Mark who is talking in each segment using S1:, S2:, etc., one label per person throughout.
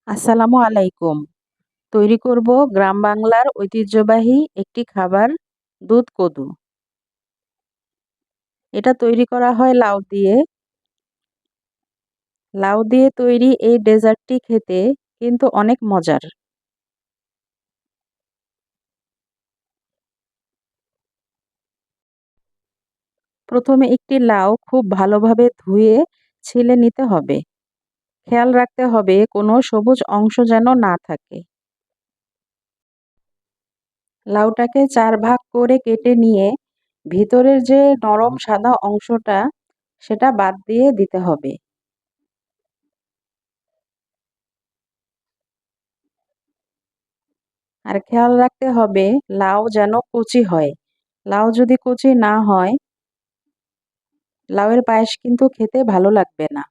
S1: আসসালামু আলাইকুম। তৈরি করব গ্রাম বাংলার ঐতিহ্যবাহী একটি খাবার দুধ কদু। এটা তৈরি করা হয় লাউ দিয়ে। লাউ দিয়ে তৈরি এই ডেজার্টটি খেতে কিন্তু অনেক মজার। প্রথমে একটি লাউ খুব ভালোভাবে ধুয়ে ছিলে নিতে হবে। খেয়াল রাখতে হবে কোনো সবুজ অংশ যেন না থাকে। লাউটাকে ৪ ভাগ করে কেটে নিয়ে ভিতরের যে নরম সাদা অংশটা সেটা বাদ দিয়ে দিতে হবে। আর খেয়াল রাখতে হবে লাউ যেন কচি হয়। লাউ যদি কচি না হয়, লাউয়ের পায়েস কিন্তু খেতে ভালো লাগবে না।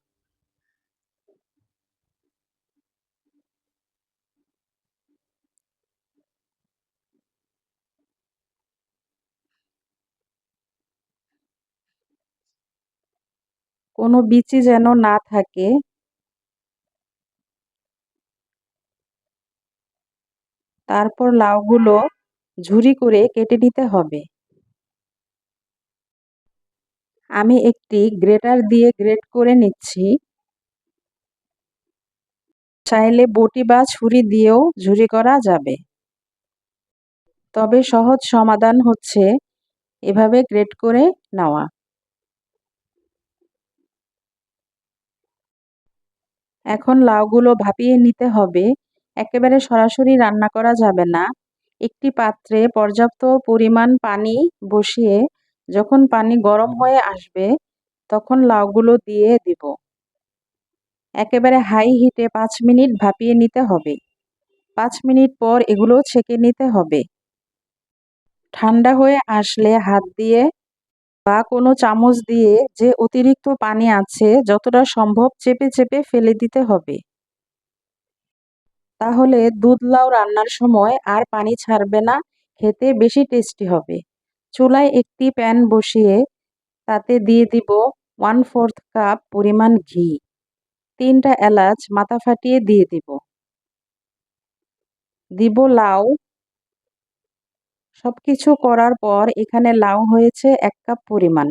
S1: কোনো বিচি যেন না থাকে। তারপর লাউগুলো ঝুরি করে কেটে নিতে হবে। আমি একটি গ্রেটার দিয়ে গ্রেট করে নিচ্ছি। চাইলে বটি বা ছুরি দিয়েও ঝুরি করা যাবে। তবে সহজ সমাধান হচ্ছে এভাবে গ্রেট করে নেওয়া। এখন লাউগুলো ভাপিয়ে নিতে হবে। একেবারে সরাসরি রান্না করা যাবে না। একটি পাত্রে পর্যাপ্ত পরিমাণ পানি বসিয়ে যখন পানি গরম হয়ে আসবে, তখন লাউগুলো দিয়ে দিব। একেবারে হাই হিটে ৫ মিনিট ভাপিয়ে নিতে হবে। ৫ মিনিট পর এগুলো ছেঁকে নিতে হবে। ঠান্ডা হয়ে আসলে হাত দিয়ে বা কোনো চামচ দিয়ে যে অতিরিক্ত পানি আছে যতটা সম্ভব চেপে চেপে ফেলে দিতে হবে। তাহলে দুধ লাউ রান্নার সময় আর পানি ছাড়বে না, খেতে বেশি টেস্টি হবে। চুলায় একটি প্যান বসিয়ে তাতে দিয়ে দিব 1/4 কাপ পরিমাণ ঘি। ৩টা এলাচ মাথা ফাটিয়ে দিয়ে দিব। দিব লাউ। সবকিছু করার পর এখানে লাউ হয়েছে ১ কাপ পরিমাণ।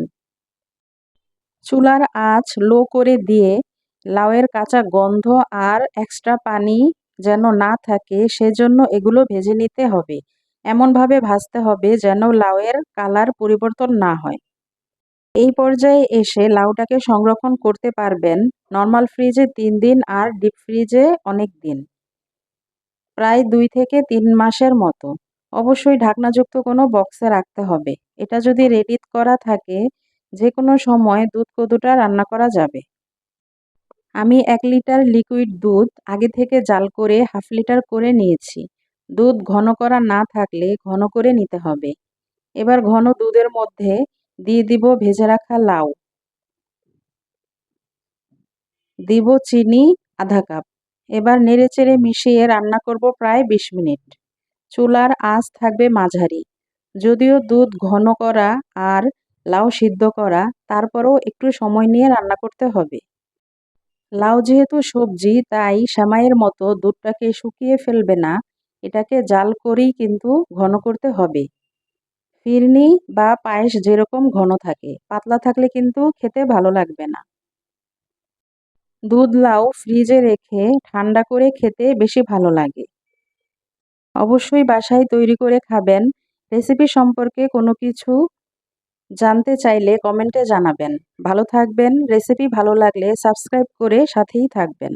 S1: চুলার আঁচ লো করে দিয়ে লাউয়ের কাঁচা গন্ধ আর এক্সট্রা পানি যেন না থাকে সেজন্য এগুলো ভেজে নিতে হবে। এমনভাবে ভাজতে হবে যেন লাউয়ের কালার পরিবর্তন না হয়। এই পর্যায়ে এসে লাউটাকে সংরক্ষণ করতে পারবেন নরমাল ফ্রিজে ৩ দিন আর ডিপ ফ্রিজে অনেক দিন। প্রায় ২ থেকে ৩ মাসের মতো। অবশ্যই ঢাকনাযুক্ত কোনো বক্সে রাখতে হবে। এটা যদি রেডি করা থাকে যেকোনো সময় দুধ কদুটা রান্না করা যাবে। আমি ১ লিটার লিকুইড দুধ আগে থেকে জাল করে 1/2 লিটার করে নিয়েছি। দুধ ঘন করা না থাকলে ঘন করে নিতে হবে। এবার ঘন দুধের মধ্যে দিয়ে দিব ভেজে রাখা লাউ। দিব চিনি ১/২ কাপ। এবার নেড়েচেড়ে মিশিয়ে রান্না করব প্রায় ২০ মিনিট। চুলার আঁচ থাকবে মাঝারি। যদিও দুধ ঘন করা আর লাউ সিদ্ধ করা, তারপরেও একটু সময় নিয়ে রান্না করতে হবে। লাউ যেহেতু সবজি তাই সেমাইয়ের মতো দুধটাকে শুকিয়ে ফেলবে না। এটাকে জাল করেই কিন্তু ঘন করতে হবে। ফিরনি বা পায়েস যেরকম ঘন থাকে, পাতলা থাকলে কিন্তু খেতে ভালো লাগবে না। দুধ লাউ ফ্রিজে রেখে ঠান্ডা করে খেতে বেশি ভালো লাগে। অবশ্যই বাসায় তৈরি করে খাবেন। রেসিপি সম্পর্কে কোনো কিছু জানতে চাইলে কমেন্টে জানাবেন। ভালো থাকবেন। রেসিপি ভালো লাগলে সাবস্ক্রাইব করে সাথেই থাকবেন।